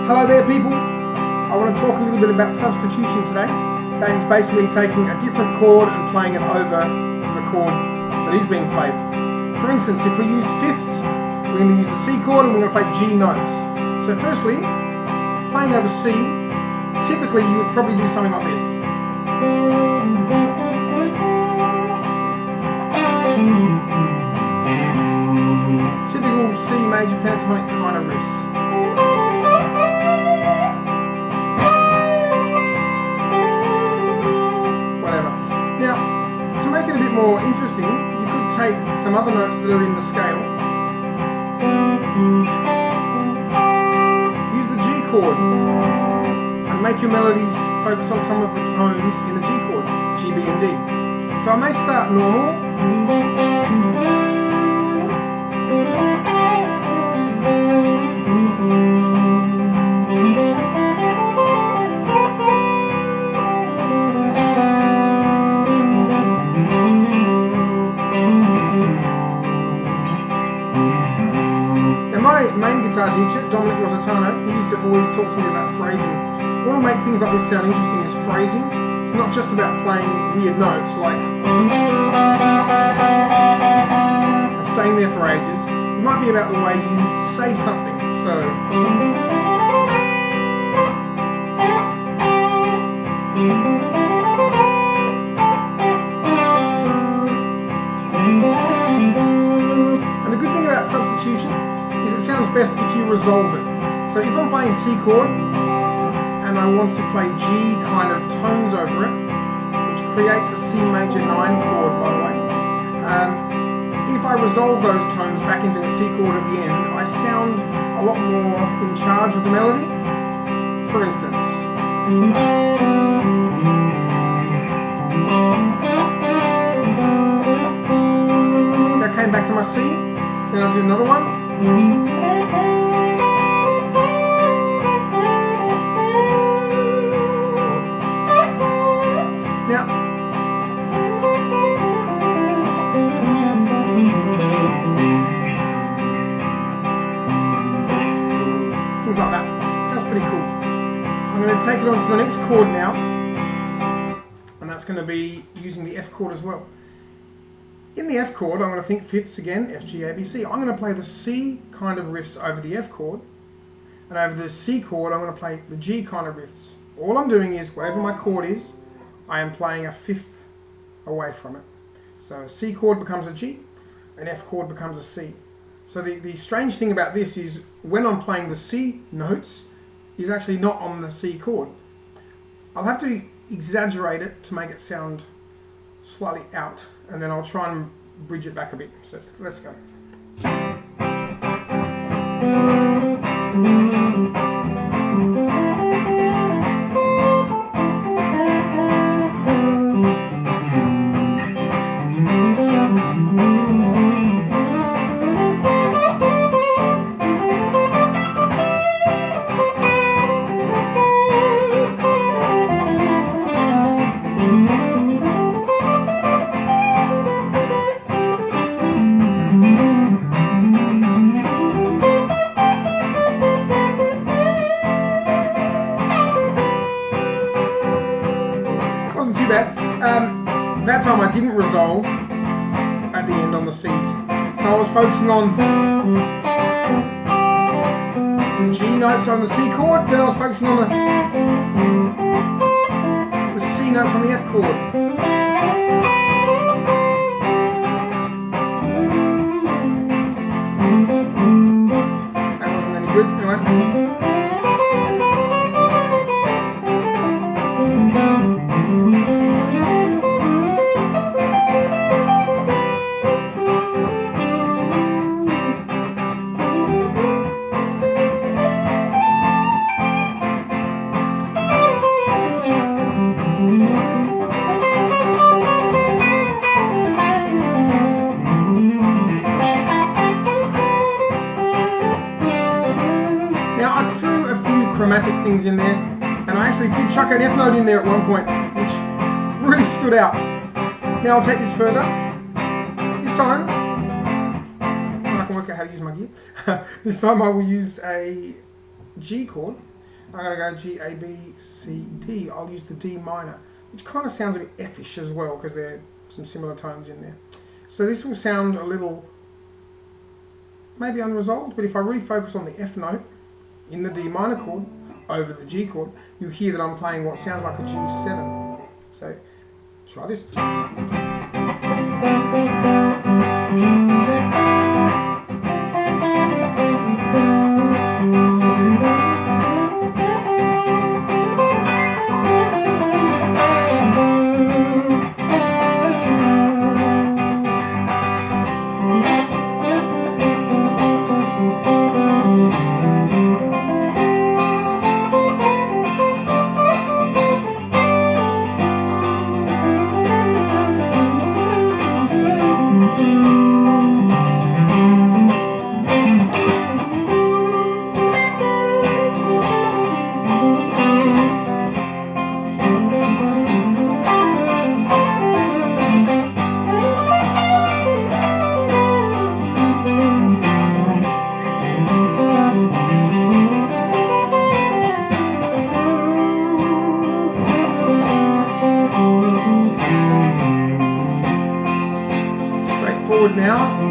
Hello there people, I want to talk a little bit about substitution today. That is basically taking a different chord and playing it over the chord that is being played. For instance, if we use fifths, we're going to use the C chord and we're going to play G notes. So firstly, playing over C, typically you would probably do something like this. Typical C major pentatonic kind of riffs. To make it a bit more interesting, you could take some other notes that are in the scale, use the G chord, and make your melodies focus on some of the tones in the G chord, G, B and D. So I may start normal, my main guitar teacher, Dominic Rositano, he used to always talk to me about phrasing. What will make things like this sound interesting is phrasing. It's not just about playing weird notes like and staying there for ages. It might be about the way you say something. So and the good thing about substitution is it sounds best if you resolve it. So if I'm playing C chord and I want to play G kind of tones over it, which creates a C major 9 chord by the way, if I resolve those tones back into a C chord at the end, I sound a lot more in charge of the melody. For instance, so I came back to my C, then I'll do another one. Now, things like that. Sounds pretty cool. I'm going to take it on to the next chord now, and that's going to be using the F chord as well. In the F chord, I'm going to think fifths again, F, G, A, B, C. I'm going to play the C kind of riffs over the F chord, and over the C chord, I'm going to play the G kind of riffs. All I'm doing is, whatever my chord is, I am playing a fifth away from it. So a C chord becomes a G, an F chord becomes a C. So the strange thing about this is, when I'm playing the C notes, is actually not on the C chord. I'll have to exaggerate it to make it sound slightly out, and then I'll try and bridge it back a bit. So let's go. Too bad. That time I didn't resolve at the end on the C's. So I was focusing on the G notes on the C chord, then I was focusing on the C notes on the F chord. That wasn't any good, anyway. Now I threw a few chromatic things in there, and I actually did chuck an F note in there at one point, which really stood out. Now I'll take this further. This time, I can work out how to use my gear. This time I will use a G chord, I'm going to go G, A, B, C, D. I'll use the D minor, which kind of sounds a bit F-ish as well because there are some similar tones in there. So this will sound a little maybe unresolved, but if I really focus on the F note in the D minor chord over the G chord, you hear that I'm playing what sounds like a G7. So try this. Straightforward now.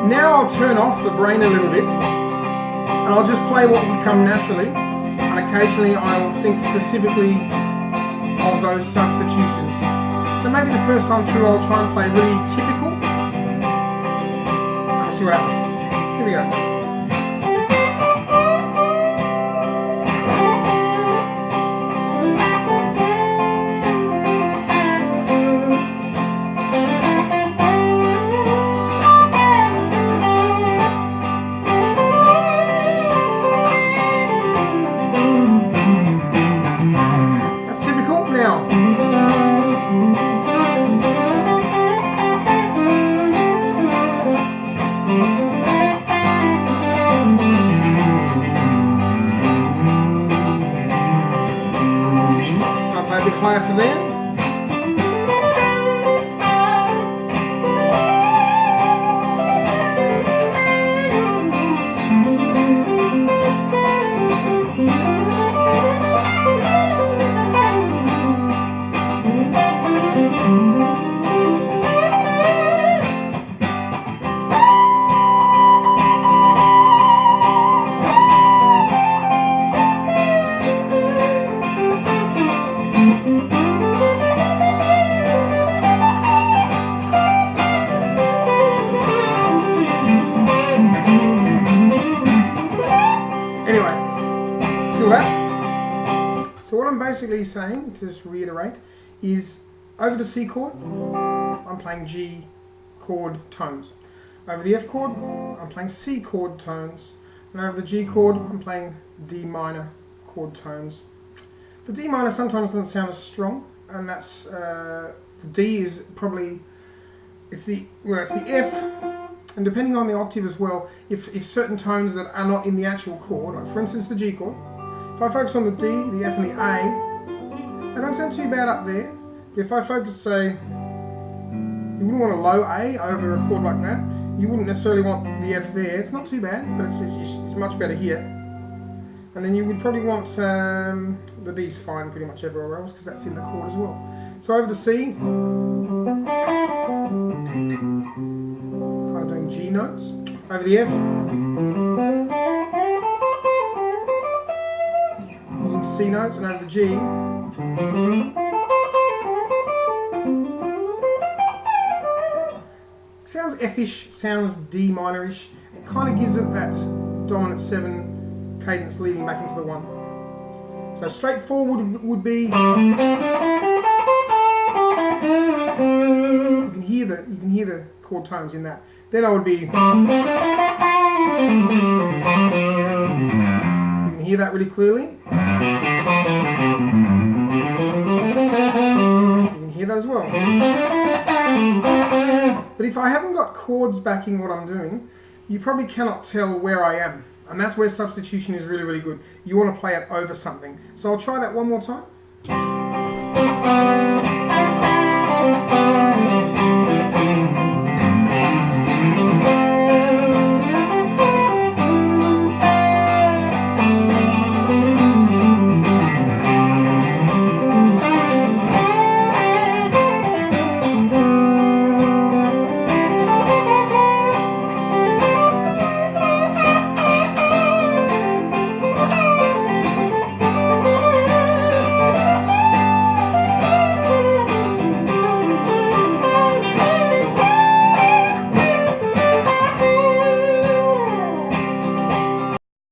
Now I'll turn off the brain a little bit and I'll just play what would come naturally, and occasionally I will think specifically of those substitutions. So maybe the first time through I'll try and play really typical. Let's see what happens. Here we go. A bit higher for that. So what I'm basically saying, to just reiterate, is over the C chord, I'm playing G chord tones. Over the F chord, I'm playing C chord tones. And over the G chord, I'm playing D minor chord tones. The D minor sometimes doesn't sound as strong, and that's, the D is probably, it's the F, and depending on the octave as well, if certain tones that are not in the actual chord, like for instance the G chord, if I focus on the D, the F and the A, they don't sound too bad up there. If I focus, say, you wouldn't want a low A over a chord like that, you wouldn't necessarily want the F there, it's not too bad, but it's much better here. And then you would probably want, the D's fine pretty much everywhere else, because that's in the chord as well. So over the C, kind of doing G notes. Over the F, using C notes, and over the G, sounds F-ish, sounds D minor-ish. It kind of gives it that dominant 7 cadence leading back into the 1. So straightforward would be, you can hear the chord tones in that. Then I would be, you can hear that really clearly. You can hear that as well. But if I haven't got chords backing what I'm doing, you probably cannot tell where I am. And that's where substitution is really, really good. You want to play it over something. So I'll try that one more time.